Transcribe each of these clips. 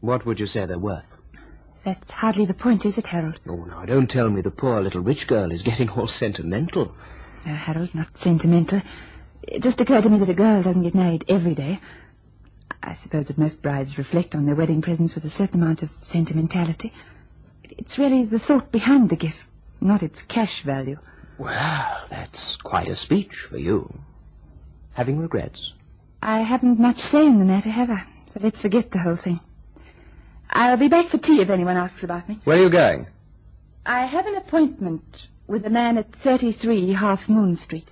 What would you say they're worth? That's hardly the point, is it, Harold? Oh, now, don't tell me the poor little rich girl is getting all sentimental. No, Harold, not sentimental. It just occurred to me that a girl doesn't get married every day. I suppose that most brides reflect on their wedding presents with a certain amount of sentimentality. It's really the thought behind the gift, not its cash value. Well, that's quite a speech for you. Having regrets? I haven't much say in the matter, have I? So let's forget the whole thing. I'll be back for tea if anyone asks about me. Where are you going? I have an appointment with a man at 33 Half Moon Street.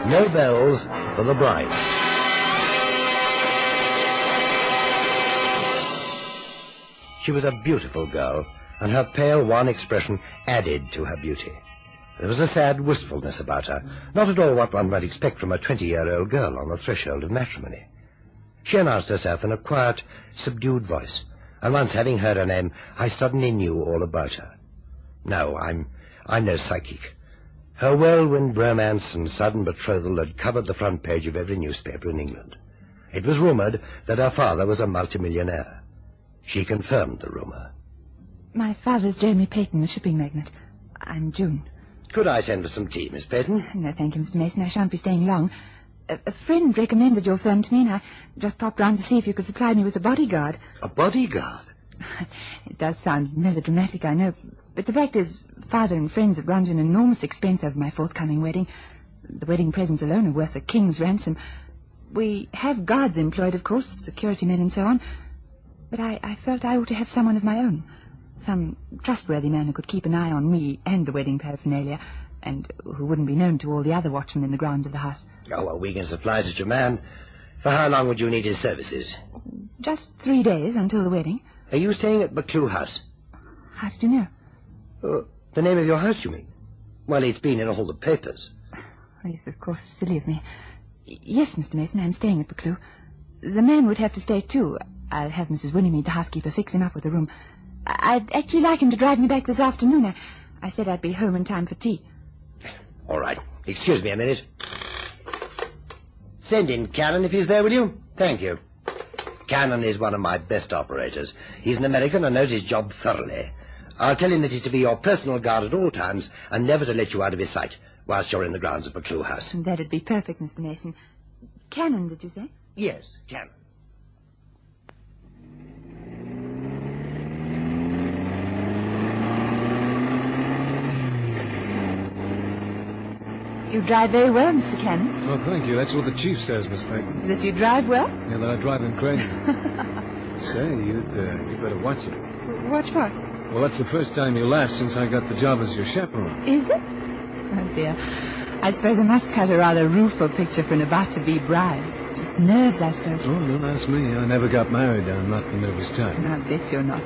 No bells for the bride. She was a beautiful girl, and her pale, wan expression added to her beauty. There was a sad wistfulness about her, not at all what one might expect from a 20-year-old girl on the threshold of matrimony. She announced herself in a quiet, subdued voice, and once having heard her name, I suddenly knew all about her. No, I'm no psychic. Her whirlwind romance and sudden betrothal had covered the front page of every newspaper in England. It was rumoured that her father was a multimillionaire. She confirmed the rumour. My father's Jeremy Peyton, the shipping magnate. I'm June. Could I send for some tea, Miss Peyton? No, thank you, Mr. Mason. I shan't be staying long. A friend recommended your firm to me, and I just popped round to see if you could supply me with a bodyguard. A bodyguard? It does sound melodramatic, I know. But the fact is, Father and friends have gone to an enormous expense over my forthcoming wedding. The wedding presents alone are worth a king's ransom. We have guards employed, of course, security men and so on. But I felt I ought to have someone of my own. Some trustworthy man who could keep an eye on me and the wedding paraphernalia, and who wouldn't be known to all the other watchmen in the grounds of the house. Oh, well, we can supply such a man. For how long would you need his services? Just 3 days until the wedding. Are you staying at Buccleuch House? How did you know? The name of your house, you mean? Well, it's been in all the papers. Oh, yes, of course, silly of me. Yes, Mr. Mason, I'm staying at Buccleuch. The man would have to stay, too. I'll have Mrs. Winnemede, the housekeeper, fix him up with a room. I'd actually like him to drive me back this afternoon. I said I'd be home in time for tea. All right. Excuse me a minute. Send in Cannon if he's there, will you? Thank you. Cannon is one of my best operators. He's an American and knows his job thoroughly. I'll tell him that he's to be your personal guard at all times and never to let you out of his sight whilst you're in the grounds of Buccleuch House. That'd be perfect, Mr. Mason. Cannon, did you say? Yes, Cannon. You drive very well, Mr. Cannon. Oh, thank you. That's what the chief says, Miss Peyton. That you drive well? Yeah, that I drive him crazy. Say, you'd better watch it. Watch what? Well, that's the first time you laughed since I got the job as your chaperone. Is it? Oh, dear. I suppose I must cut a rather rueful picture for an about-to-be bride. It's nerves, I suppose. Oh, don't ask me. I never got married. I'm not the nervous type. I bet you're not.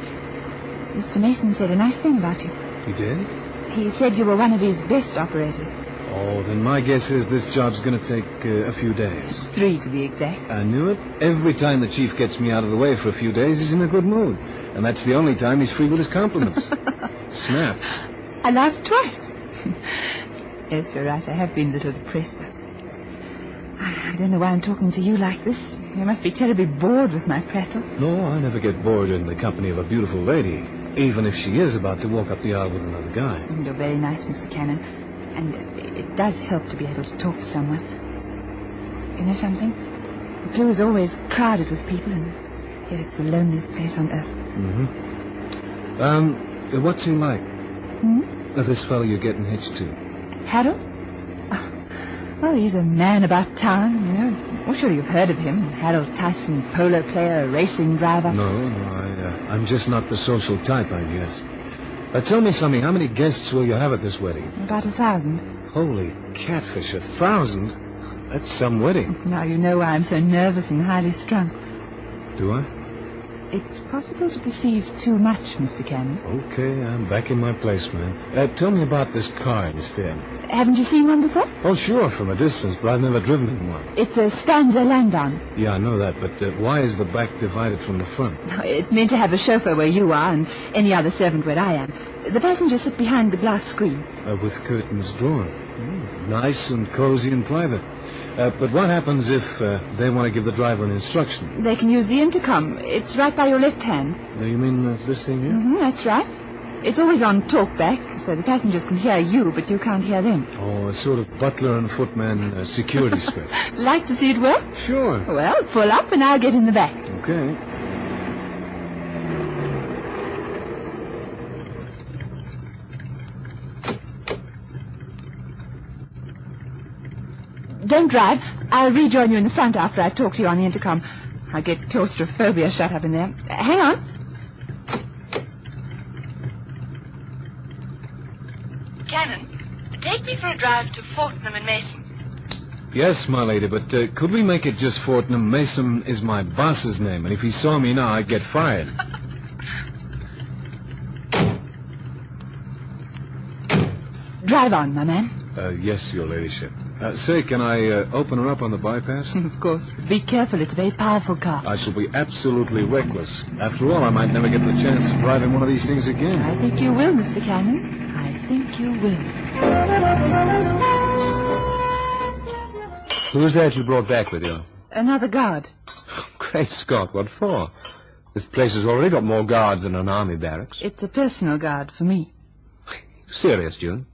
Mr. Mason said a nice thing about you. He did? He said you were one of his best operators. Oh, then my guess is this job's going to take a few days. 3, to be exact. I knew it. Every time the chief gets me out of the way for a few days, he's in a good mood. And that's the only time he's free with his compliments. Snap. I laughed twice. Yes, you're right. I have been a little depressed. I don't know why I'm talking to you like this. You must be terribly bored with my prattle. No, I never get bored in the company of a beautiful lady, even if she is about to walk up the aisle with another guy. You're very nice, Mr. Cannon. And it does help to be able to talk to someone. You know something? Buccleuch is always crowded with people, and yet it's the loneliest place on earth. Mm-hmm. What's he like? This fellow you're getting hitched to. Harold? Oh, well, he's a man about town, you know. Well, sure, you've heard of him. Harold Tyson, polo player, racing driver. No, I'm just not the social type, I guess. Tell me something. How many guests will you have at this wedding? About 1,000. Holy catfish, 1,000? That's some wedding. Now you know why I'm so nervous and highly strung. Do I? It's possible to perceive too much, Mr. Cannon. Okay, I'm back in my place, man. Tell me about this car instead. Haven't you seen one before? Oh, sure, from a distance, but I've never driven in one. It's a Spanzer Landau. Yeah, I know that, but why is the back divided from the front? It's meant to have a chauffeur where you are and any other servant where I am. The passengers sit behind the glass screen. With curtains drawn. Nice and cozy and private. But what happens if they want to give the driver an instruction? They can use the intercom. It's right by your left hand. You mean this thing here? That's right. It's always on talkback, so the passengers can hear you, but you can't hear them. Oh, a sort of butler and footman security switch. Like to see it work? Sure. Well, pull up and I'll get in the back. Okay. Don't drive. I'll rejoin you in the front after I've talked to you on the intercom. I get claustrophobia shut up in there. Hang on. Cannon, take me for a drive to Fortnum and Mason. Yes, my lady, but could we make it just Fortnum? Mason is my boss's name, and if he saw me now, I'd get fired. Drive on, my man. Yes, your ladyship. Say, can I open her up on the bypass? Of course. Be careful, it's a very powerful car. I shall be absolutely reckless. After all, I might never get the chance to drive in one of these things again. I think you will, Mr. Cannon. I think you will. Who's that you brought back with you? Another guard. Great Scott, what for? This place has already got more guards than an army barracks. It's a personal guard for me. Serious, June?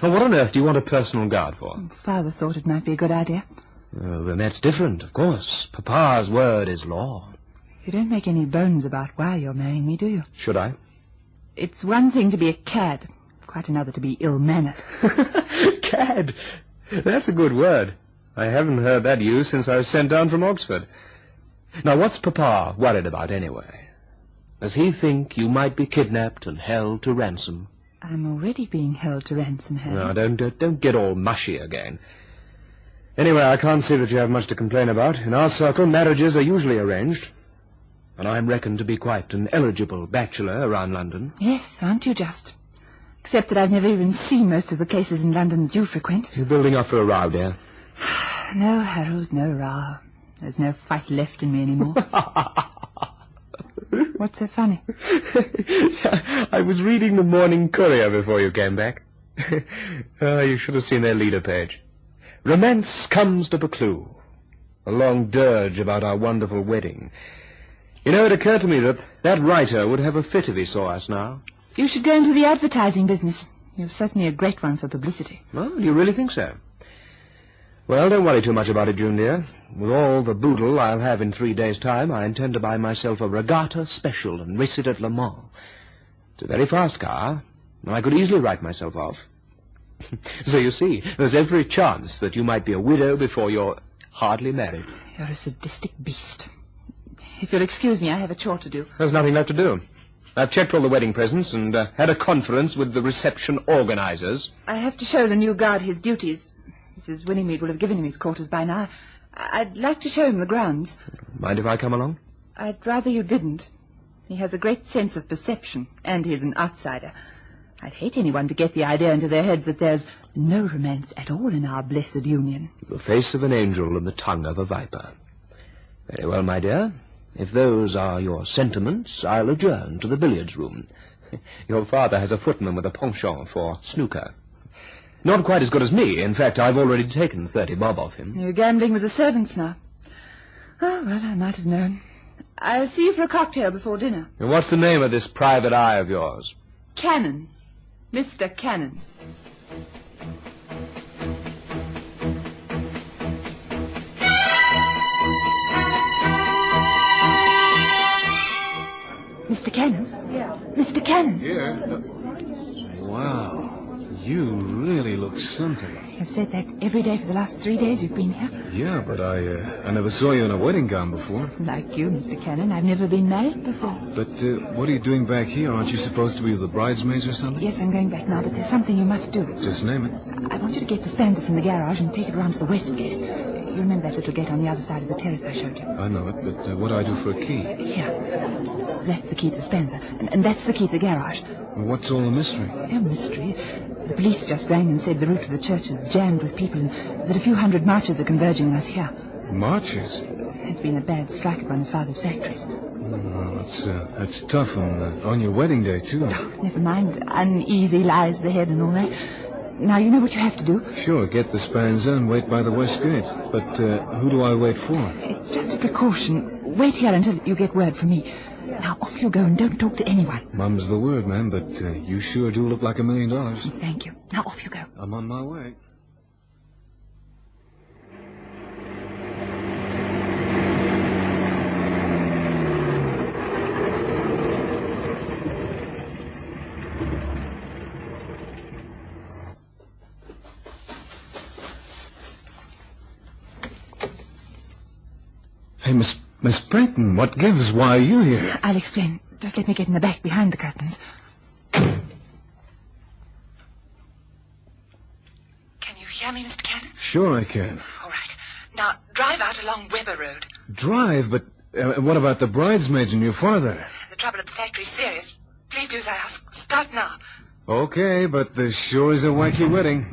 Well, what on earth do you want a personal guard for? Father thought it might be a good idea. Well, then that's different, of course. Papa's word is law. You don't make any bones about why you're marrying me, do you? Should I? It's one thing to be a cad, quite another to be ill-mannered. Cad? That's a good word. I haven't heard that used since I was sent down from Oxford. Now, what's Papa worried about anyway? Does he think you might be kidnapped and held to ransom? I'm already being held to ransom, Harry. No, don't get all mushy again. Anyway, I can't see that you have much to complain about. In our circle, marriages are usually arranged. And I'm reckoned to be quite an eligible bachelor around London. Yes, aren't you just? Except that I've never even seen most of the places in London that you frequent. You're building up for a row, dear. No, Harold, no row. There's no fight left in me anymore. What's so funny? I was reading the Morning Courier before you came back. You should have seen their leader page. Romance comes to Buccleuch. A long dirge about our wonderful wedding. You know, it occurred to me that writer would have a fit if he saw us now. You should go into the advertising business. You're certainly a great one for publicity. Oh, do you really think so? Well, don't worry too much about it, June, dear. With all the boodle I'll have in 3 days' time, I intend to buy myself a regatta special and race it at Le Mans. It's a very fast car, and I could easily write myself off. So you see, there's every chance that you might be a widow before you're hardly married. You're a sadistic beast. If you'll excuse me, I have a chore to do. There's nothing left to do. I've checked all the wedding presents and had a conference with the reception organizers. I have to show the new guard his duties. Mrs. Winningsmead will have given him his quarters by now. I'd like to show him the grounds. Mind if I come along? I'd rather you didn't. He has a great sense of perception, and he's an outsider. I'd hate anyone to get the idea into their heads that there's no romance at all in our blessed union. The face of an angel and the tongue of a viper. Very well, my dear. If those are your sentiments, I'll adjourn to the billiards room. Your father has a footman with a penchant for snooker. Not quite as good as me. In fact, I've already taken 30 bob off him. You're gambling with the servants now. Oh, well, I might have known. I'll see you for a cocktail before dinner. And what's the name of this private eye of yours? Cannon. Mr. Cannon. Mr. Cannon? Yeah. Mr. Cannon? Yeah. Wow. You really look something. You've said that every day for the last 3 days you've been here. Yeah, but I never saw you in a wedding gown before. Like you, Mr. Cannon, I've never been married before. But what are you doing back here? Aren't you supposed to be with the bridesmaids or something? Yes, I'm going back now, but there's something you must do. Just name it. I want you to get the Spanzer from the garage and take it round to the west gate. You remember that little gate on the other side of the terrace I showed you? I know it, but what do I do for a key? Here. That's the key to the Spencer. And that's the key to the garage. Well, what's all the mystery? No mystery. The police just rang and said the route to the church is jammed with people and that a few hundred marchers are converging on us here. Marchers? There's been a bad strike at one of Father's factories. Well, that's tough on your wedding day, too. Oh, never mind. Uneasy lies the head and all that. Now, you know what you have to do? Sure, get the Spencer and wait by the west gate. But who do I wait for? It's just a precaution. Wait here until you get word from me. Now, off you go and don't talk to anyone. Mum's the word, ma'am, but you sure do look like $1 million. Thank you. Now, off you go. I'm on my way. Hey, Miss Brayton, what gives? Why are you here? I'll explain. Just let me get in the back behind the curtains. Can you hear me, Mr. Cannon? Sure I can. All right. Now, drive out along Weber Road. Drive? But what about the bridesmaids and your father? The trouble at the factory is serious. Please do as I ask. Start now. Okay, but this sure is a wacky wedding.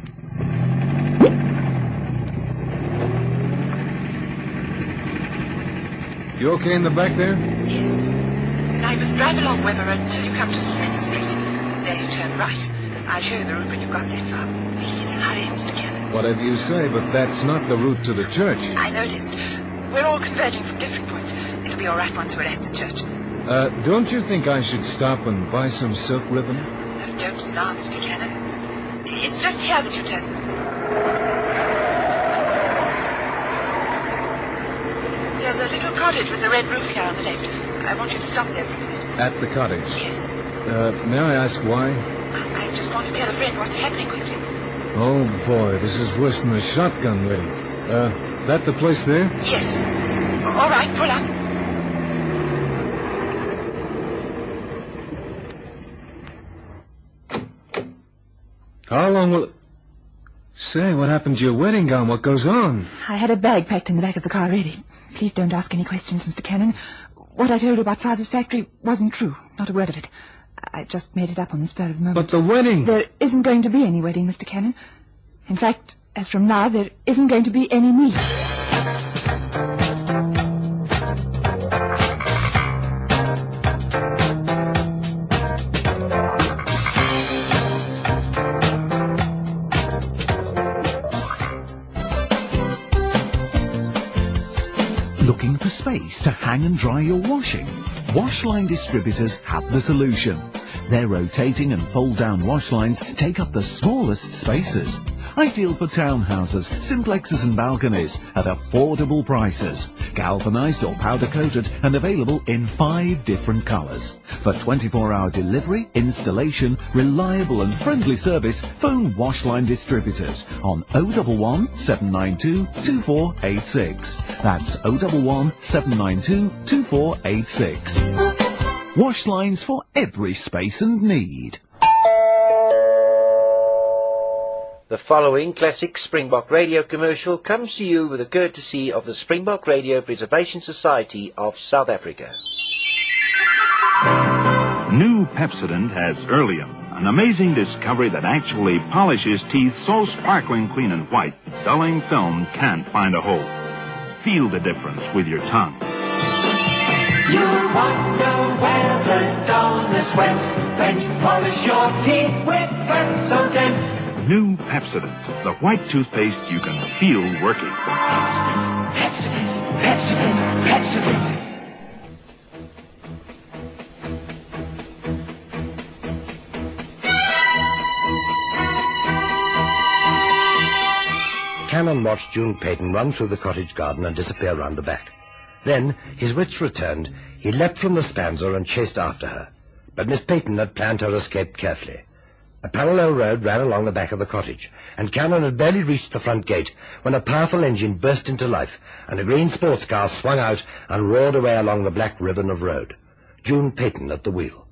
You okay in the back there? Yes. Now you must drive along Weber Road until you come to Smith Street. There you turn right. I'll show you the route when you've got that far. Please hurry, Mr. Cannon. Whatever you say, but that's not the route to the church. I noticed. We're all converging from different points. It'll be all right once we're at the church. Don't you think I should stop and buy some silk ribbon? No jokes now, Mr. Cannon. It's just here that you turn. There's a little cottage with a red roof here on the left. I want you to stop there for a minute. At the cottage? Yes. May I ask why? I just want to tell a friend what's happening quickly. Oh, boy, this is worse than a shotgun wedding. That the place there? Yes. All right, pull up. How long will it... Say, what happened to your wedding gown? What goes on? I had a bag packed in the back of the car ready. Please don't ask any questions, Mr. Cannon. What I told you about Father's factory wasn't true. Not a word of it. I just made it up on the spur of the moment. But the wedding... There isn't going to be any wedding, Mr. Cannon. In fact, as from now, there isn't going to be any me. Looking for space to hang and dry your washing? Washline distributors have the solution. Their rotating and fold-down wash lines take up the smallest spaces. Ideal for townhouses, simplexes and balconies at affordable prices. Galvanized or powder-coated and available in 5 different colors. For 24-hour delivery, installation, reliable and friendly service, phone Washline distributors on 011 792 2486. That's 011 792 2486. Wash lines for every space and need. The following classic Springbok Radio commercial comes to you with the courtesy of the Springbok Radio Preservation Society of South Africa. New Pepsodent has Earlium, an amazing discovery that actually polishes teeth so sparkling clean and white, dulling film can't find a hole. Feel the difference with your tongue. You'll wonder where the dullness went when you polish your teeth with Pepsodent. New Pepsodent, the white toothpaste you can feel working. Pepsodent, Pepsodent, Pepsodent. Cannon watched June Peyton run through the cottage garden and disappear round the back. Then, his wits returned, he leapt from the Spencer and chased after her. But Miss Peyton had planned her escape carefully. A parallel road ran along the back of the cottage, and Cannon had barely reached the front gate when a powerful engine burst into life, and a green sports car swung out and roared away along the black ribbon of road. June Peyton at the wheel.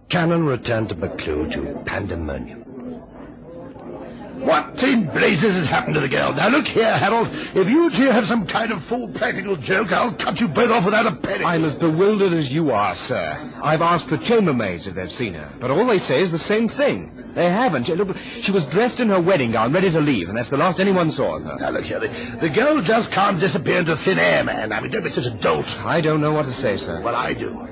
Cannon returned to McClue to pandemonium. What in blazes has happened to the girl? Now, look here, Harold. If you two have some kind of full practical joke, I'll cut you both off without a penny. I'm as bewildered as you are, sir. I've asked the chambermaids if they've seen her, but all they say is the same thing. They haven't. She was dressed in her wedding gown, ready to leave, and that's the last anyone saw of her. Now, look here. The girl just can't disappear into thin air, man. I mean, don't be such a dolt. I don't know what to say, sir. Well, I do.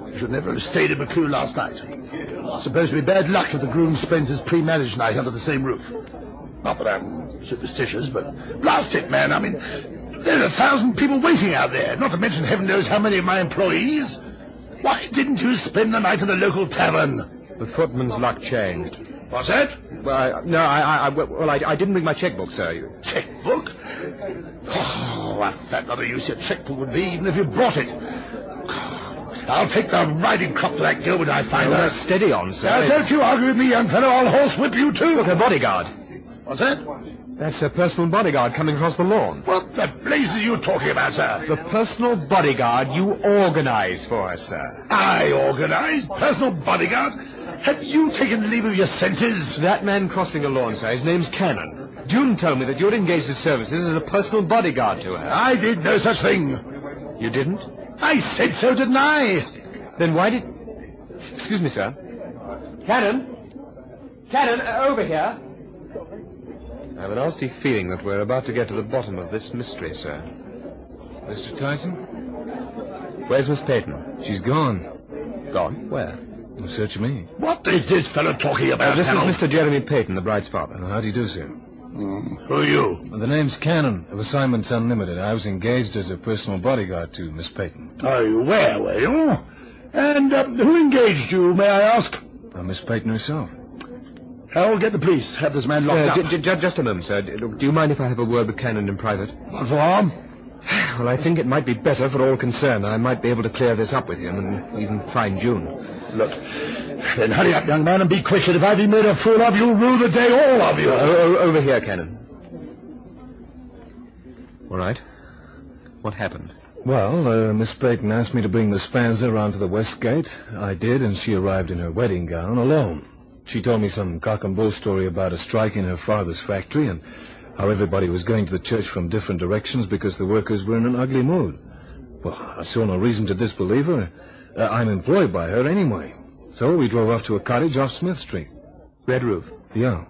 You should never have stayed in McClue last night. It's supposed to be bad luck if the groom spends his pre-marriage night under the same roof. Not that I'm superstitious, but blast it, man. I mean, there are 1,000 people waiting out there, not to mention heaven knows how many of my employees. Why didn't you spend the night at the local tavern? The footman's luck changed. What's that? Well, I didn't bring my checkbook, sir. Checkbook? Oh, what fat lot of use your checkbook would be, even if you brought it. I'll take the riding crop to that girl when I find her. Steady on, sir. Now, don't you argue with me, young fellow. I'll horsewhip you, too. Look, her bodyguard. What's that? That's her personal bodyguard coming across the lawn. What the blazes are you talking about, sir? The personal bodyguard you organized for her, sir. I organized? Personal bodyguard? Have you taken leave of your senses? That man crossing the lawn, sir, his name's Cannon. June told me that you'd engaged his services as a personal bodyguard to her. I did no such thing. You didn't? I said so, didn't I? Then why did... Excuse me, sir. Cannon? Cannon, over here. I have a nasty feeling that we're about to get to the bottom of this mystery, sir. Mr. Tyson? Where's Miss Peyton? She's gone. Gone? Where? Well, search me. What is this fellow talking about, This Harold? is Mr. Jeremy Peyton, the bride's father. How do you do, sir? Who are you? Well, the name's Cannon of Assignments Unlimited. I was engaged as a personal bodyguard to Miss Peyton. Oh, you were you? And who engaged you, may I ask? Miss Peyton herself. Harold, get the police. Have this man locked up. Just a moment, sir. Look, do you mind if I have a word with Cannon in private? What for? Well, I think it might be better for all concerned. I might be able to clear this up with him and even find June. Look, then hurry up, young man, and be quick. And if I've been made a fool of, you'll rue the day, all of you. Over here, Cannon. All right. What happened? Well, Miss Peyton asked me to bring the Spanzer round to the West Gate. I did, and she arrived in her wedding gown alone. She told me some cock and bull story about a strike in her father's factory and how everybody was going to the church from different directions because the workers were in an ugly mood. Well, I saw no reason to disbelieve her. I'm employed by her anyway. So we drove off to a cottage off Smith Street. Red Roof? Yeah.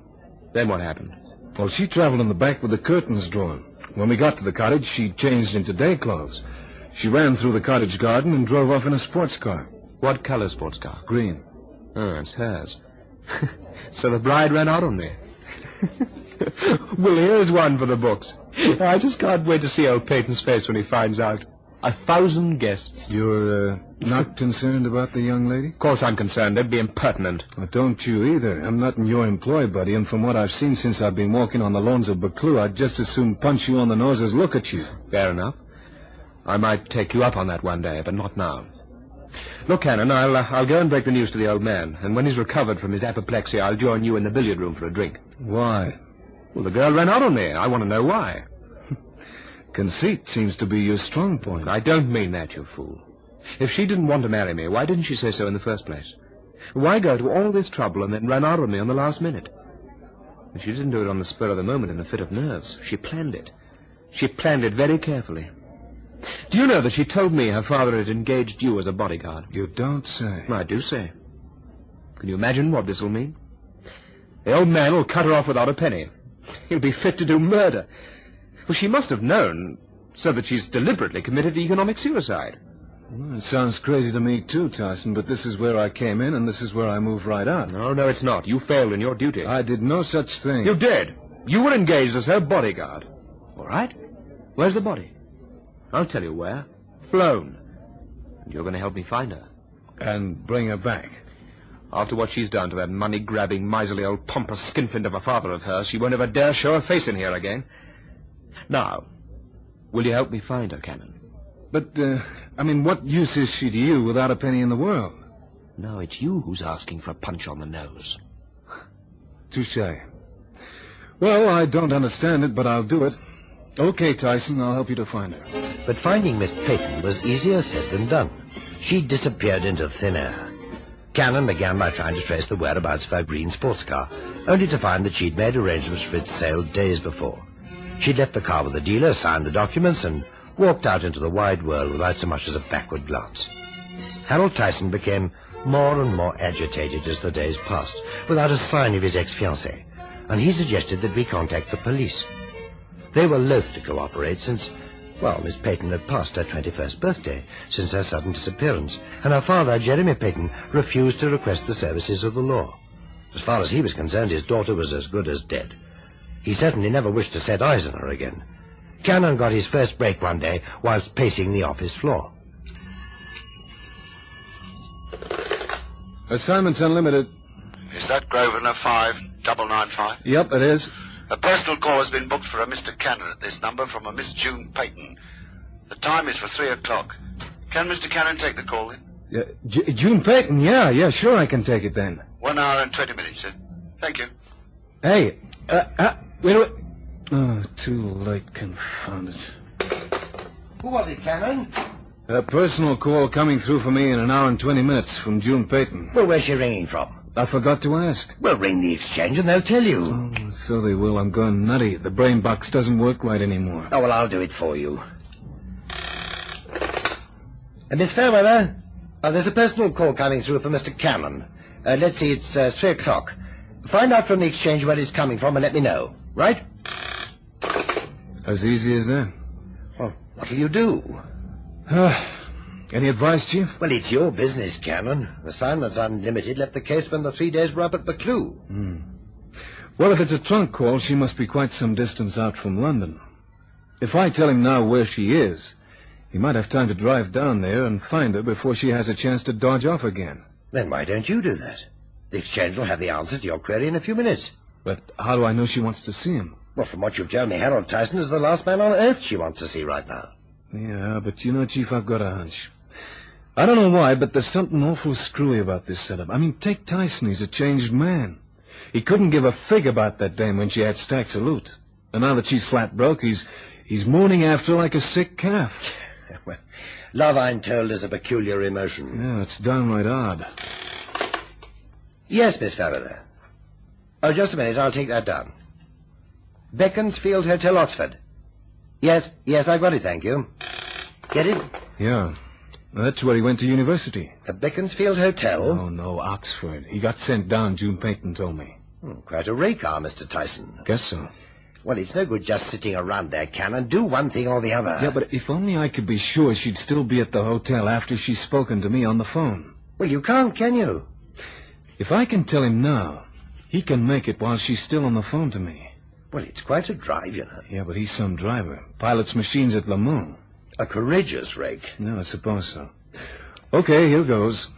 Then what happened? Well, she traveled in the back with the curtains drawn. When we got to the cottage, she changed into day clothes. She ran through the cottage garden and drove off in a sports car. What color sports car? Green. Oh, it's hers. So the bride ran out on me. Well, here's one for the books. I just can't wait to see old Peyton's face when he finds out. 1,000 guests. You're, not concerned about the young lady? Of course I'm concerned. They'd be impertinent. Well, don't you either. I'm not in your employ, buddy, and from what I've seen since I've been walking on the lawns of Buccleuch, I'd just as soon punch you on the nose as look at you. Fair enough. I might take you up on that one day, but not now. Look, Cannon, I'll go and break the news to the old man, and when he's recovered from his apoplexy, I'll join you in the billiard room for a drink. Why? Well, the girl ran out on me. I want to know why. Conceit seems to be your strong point. I don't mean that, you fool. If she didn't want to marry me, why didn't she say so in the first place? Why go to all this trouble and then run out on me on the last minute? And she didn't do it on the spur of the moment in a fit of nerves. She planned it. She planned it very carefully. Do you know that she told me her father had engaged you as a bodyguard? You don't say. I do say. Can you imagine what this will mean? The old man will cut her off without a penny. He'll be fit to do murder. Well, she must have known, so that she's deliberately committed economic suicide. Well, it sounds crazy to me, too, Tyson, but this is where I came in, and this is where I move right out. No, it's not. You failed in your duty. I did no such thing. You did. You were engaged as her bodyguard. All right. Where's the body? I'll tell you where. Flown. And you're going to help me find her. And bring her back. After what she's done to that money-grabbing, miserly old pompous skinflint of a father of hers, she won't ever dare show her face in here again. Now, will you help me find her, Cannon? But, what use is she to you without a penny in the world? No, it's you who's asking for a punch on the nose. Touché. Well, I don't understand it, but I'll do it. Okay, Tyson, I'll help you to find her. But finding Miss Peyton was easier said than done. She disappeared into thin air. Cannon began by trying to trace the whereabouts of her green sports car, only to find that she'd made arrangements for its sale days before. She'd left the car with the dealer, signed the documents, and walked out into the wide world without so much as a backward glance. Harold Tyson became more and more agitated as the days passed, without a sign of his ex-fiancée, and he suggested that we contact the police. They were loath to cooperate since, well, Miss Peyton had passed her 21st birthday since her sudden disappearance, and her father, Jeremy Peyton, refused to request the services of the law. As far as he was concerned, his daughter was as good as dead. He certainly never wished to set eyes on her again. Cannon got his first break one day whilst pacing the office floor. Assignments Unlimited. Is that Grosvenor 5995? Yep, it is. A personal call has been booked for a Mr. Cannon at this number from a Miss June Peyton. The time is for 3 o'clock. Can Mr. Cannon take the call then? June Peyton, yeah, sure I can take it then. 1 hour and 20 minutes, sir. Thank you. Hey, wait. Oh, too late, confound it. Who was it, Cannon? A personal call coming through for me in 1 hour and 20 minutes from June Peyton. Well, where's she ringing from? I forgot to ask. Well, ring the exchange and they'll tell you. Oh, so they will. I'm going nutty. The brain box doesn't work right anymore. Oh, well, I'll do it for you. Miss Fairweather, there's a personal call coming through for Mr. Cannon. Let's see, it's 3 o'clock. Find out from the exchange where it's coming from and let me know, right? As easy as that. Well, what'll you do? Any advice, Chief? Well, it's your business, Cannon. Assignments Unlimited left the case when the 3 days were up at Buccleuch. Well, if it's a trunk call, she must be quite some distance out from London. If I tell him now where she is, he might have time to drive down there and find her before she has a chance to dodge off again. Then why don't you do that? The exchange will have the answer to your query in a few minutes. But how do I know she wants to see him? Well, from what you've told me, Harold Tyson is the last man on earth she wants to see right now. Yeah, but you know, Chief, I've got a hunch. I don't know why, but there's something awful screwy about this setup. I mean, take Tyson, he's a changed man. He couldn't give a fig about that dame when she had stacks of loot. And now that she's flat broke, he's mourning after her like a sick calf. Well, love, I'm told, is a peculiar emotion. Yeah, it's downright odd. Yes, Miss Fairweather. Oh, just a minute, I'll take that down. Beaconsfield Hotel, Oxford. Yes, I've got it, thank you. Get it? Yeah. That's where he went to university. The Beaconsfield Hotel? Oh, no, Oxford. He got sent down, June Peyton told me. Quite a rake, Mr. Tyson. Guess so. Well, it's no good just sitting around there, Cannon. Do one thing or the other. Yeah, but if only I could be sure she'd still be at the hotel after she's spoken to me on the phone. Well, you can't, can you? If I can tell him now, he can make it while she's still on the phone to me. Well, it's quite a drive, you know. Yeah, but he's some driver. Pilots machines at Le Mans. A courageous rake. No, I suppose so. Okay, here goes.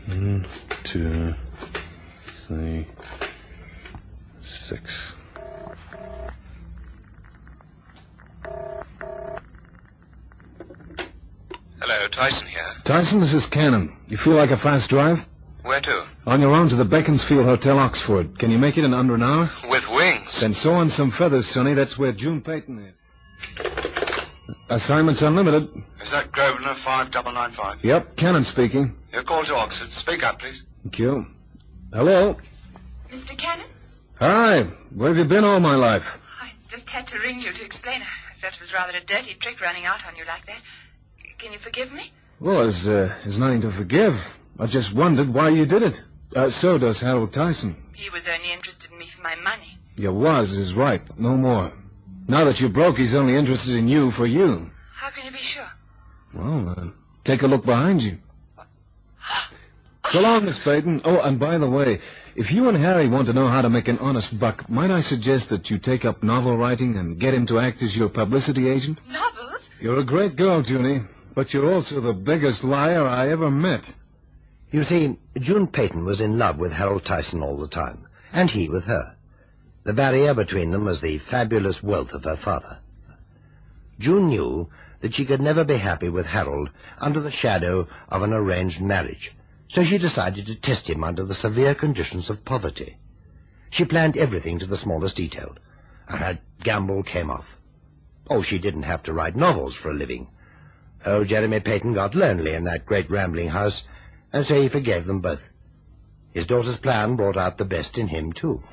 One, 2, 3, 6. Hello, Tyson here. Tyson, this is Cannon. You feel like a fast drive? Where to? On your own to the Beaconsfield Hotel, Oxford. Can you make it in under an hour? With wings. Then sew on some feathers, Sonny. That's where June Peyton is. Assignments Unlimited. Is that Grosvenor 5995? Yep, Cannon speaking. Your call to Oxford. Speak up, please. Thank you. Hello? Mr. Cannon? Hi. Where have you been all my life? I just had to ring you to explain. I felt it was rather a dirty trick running out on you like that. Can you forgive me? Well, there's nothing to forgive. I just wondered why you did it. So does Harold Tyson. He was only interested in me for my money. Yeah, was is right. No more. Now that you're broke, he's only interested in you for you. How can you be sure? Well, take a look behind you. So long, Miss Peyton. Oh, and by the way, if you and Harry want to know how to make an honest buck, might I suggest that you take up novel writing and get him to act as your publicity agent? Novels? You're a great girl, Junie, but you're also the biggest liar I ever met. You see, June Peyton was in love with Harold Tyson all the time, and he with her. The barrier between them was the fabulous wealth of her father. June knew that she could never be happy with Harold under the shadow of an arranged marriage, so she decided to test him under the severe conditions of poverty. She planned everything to the smallest detail, and her gamble came off. Oh, she didn't have to write novels for a living. Old Jeremy Peyton got lonely in that great rambling house, and so he forgave them both. His daughter's plan brought out the best in him, too.